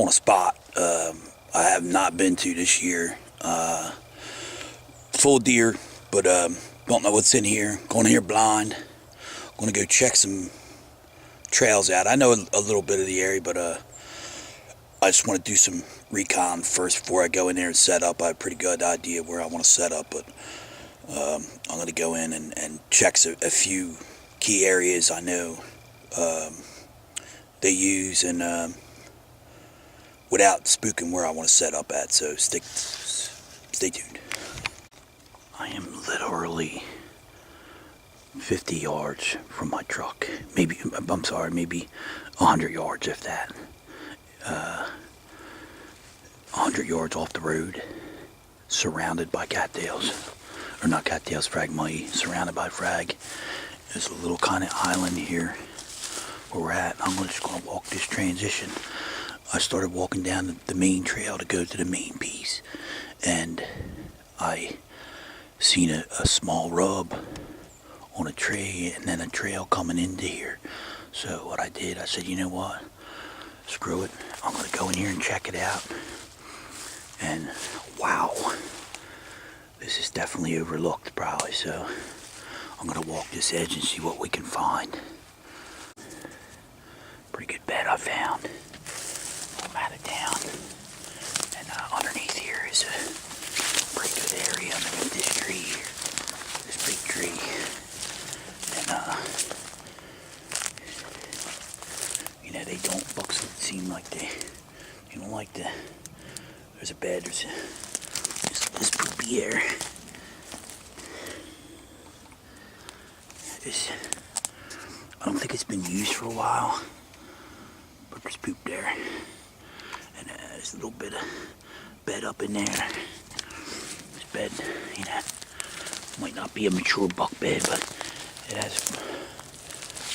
a spot I have not been to this year. Full deer, but don't know what's in here. Going here blind. Going to go check some trails out. I know a little bit of the area, but I just want to do some recon first before I go in there and set up. I have a pretty good idea where I want to set up, but I'm going to go in and check a few key areas I know they use, and without spooking where I want to set up at. So stay tuned. I am literally 50 yards from my truck. Maybe 100 yards, if that. 100 yards off the road, surrounded by cattails. Or not cattails, phragmites, surrounded by frag. There's a little kind of island here where we're at. I'm just going to walk this transition. I started walking down the main trail to go to the main piece, and I seen a small rub on a tree, and then a trail coming into here. So what I did, I said, you know what, screw it, I'm going to go in here and check it out. And wow, this is definitely overlooked probably, so I'm going to walk this edge and see what we can find. Pretty good bed I found. I'm at it down, and underneath here is a pretty good area underneath this tree here, this big tree. And you know, bucks seem like they don't like the, there's a bed, there's this poopy air. I don't think it's been used for a while, but there's poop there. And there's a little bit of bed up in there. This bed, you know, might not be a mature buck bed, but it has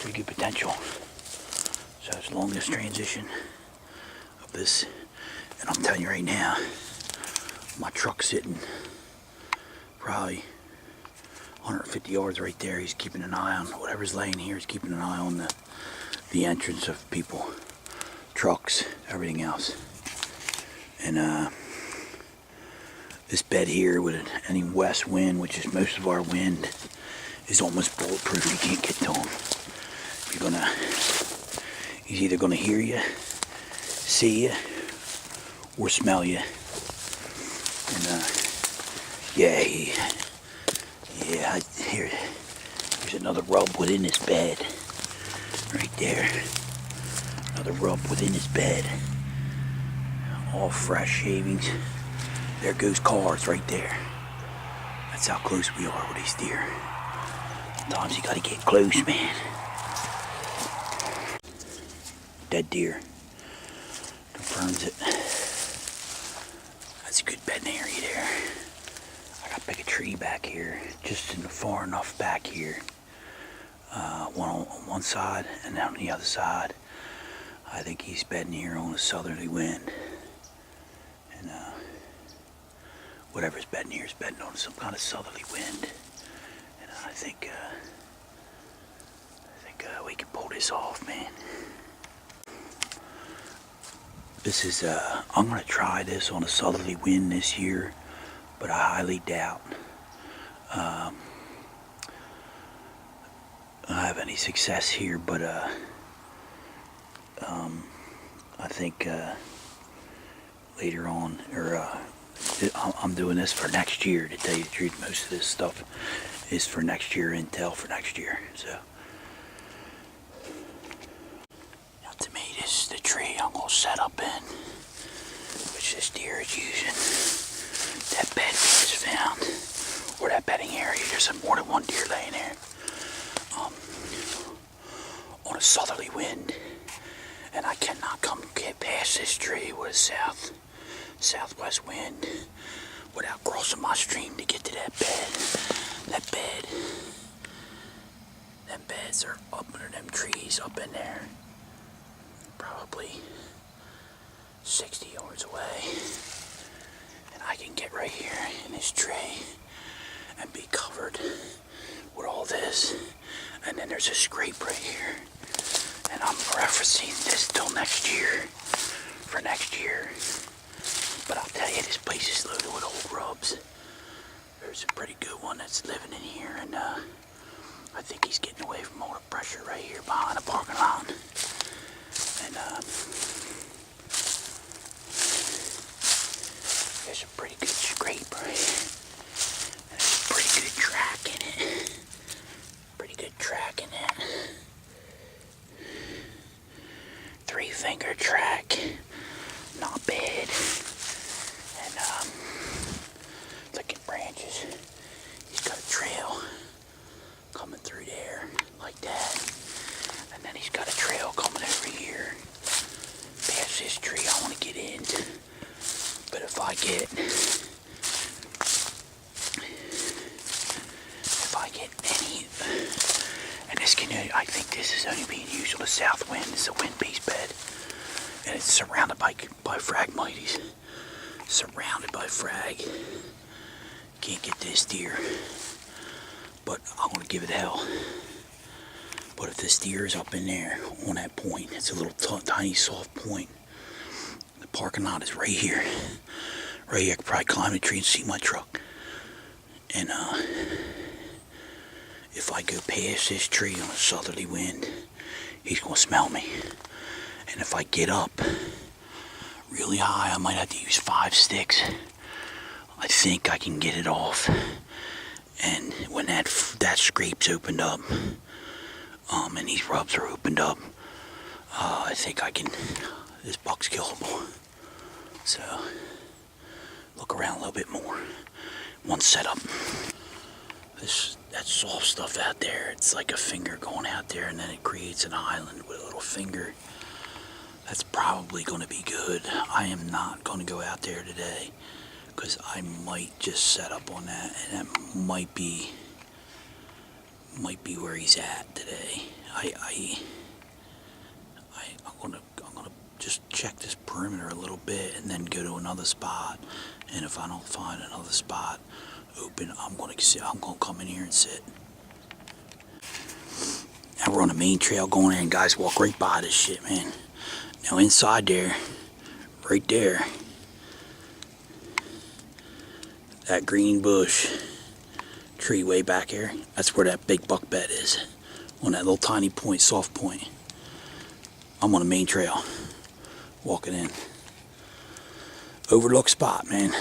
pretty good potential. So it's along this transition of this, and I'm telling you right now, my truck's sitting probably 150 yards right there. He's keeping an eye on whatever's laying here. He's keeping an eye on the entrance of people, trucks, everything else. And this bed here with any west wind, which is most of our wind, is almost bulletproof. You can't get to him. He's either gonna hear you, see you, or smell you. And here's another rub within this bed, right there. Another rub within this bed. All fresh shavings. There goes cars right there. That's how close we are with these deer. Sometimes you gotta get close, man. Dead deer confirms it. That's a good bedding area there. I got to pick a tree back here, just in the far enough back here. One on one side and then on the other side. I think he's bedding here on a southerly wind. And whatever's bedding here is bedding on some kind of southerly wind. And I think we can pull this off, man. This is, I'm going to try this on a southerly wind this year, but I highly doubt I have any success here, but I think later on, or I'm doing this for next year, to tell you the truth. Most of this stuff is for next year, intel for next year, so. Now to me, this is the tree I'm going to set up in, which this deer is using. That bed we just found, or that bedding area, there's more than one deer laying there. On a southerly wind, and I cannot get past this tree with a southwest wind without crossing my stream to get to that bed. Them beds are up under them trees up in there, probably 60 yards away, and I can get right here in this tree and be covered with all this. And then there's a scrape right here, and I'm referencing this till next year for next year. But I'll tell you, this place is loaded with old rubs. There's a pretty good one that's living in here, and I think he's getting away from all the pressure right here behind the parking lot. And there's a pretty good scrape right here. And there's a pretty good track in it. Pretty good track in it. 3-finger track. Not bad. And looking branches. He's got a trail coming through there like that. And then he's got a trail coming over here past this tree I want to get in. But if I get any, and this can, I think this is only being used on the south wind. It's a wind piece bed, and it's surrounded by Phragmites. Surrounded by frag. Can't get this deer, but I'm gonna give it hell. But if this deer is up in there on that point, it's a little tiny soft point. The parking lot is right here. Right here, I could probably climb the tree and see my truck. And if I go past this tree on a southerly wind, he's gonna smell me. And if I get up really high, I might have to use 5 sticks. I think I can get it off. And when that scrape's opened up, and these rubs are opened up, I think I can. This buck's killable. So look around a little bit more. One setup. That soft stuff out there, it's like a finger going out there, and then it creates an island with a little finger. That's probably going to be good. I am not going to go out there today because I might just set up on that, and that might be where he's at today. I'm gonna just check this perimeter a little bit and then go to another spot. And if I don't find another spot open, I'm gonna come in here and sit. Now we're on the main trail going in, and guys walk right by this shit, man. Now inside there, right there, that green bush tree way back here, that's where that big buck bed is. On that little tiny point, soft point. I'm on the main trail, walking in. Overlooked spot, man.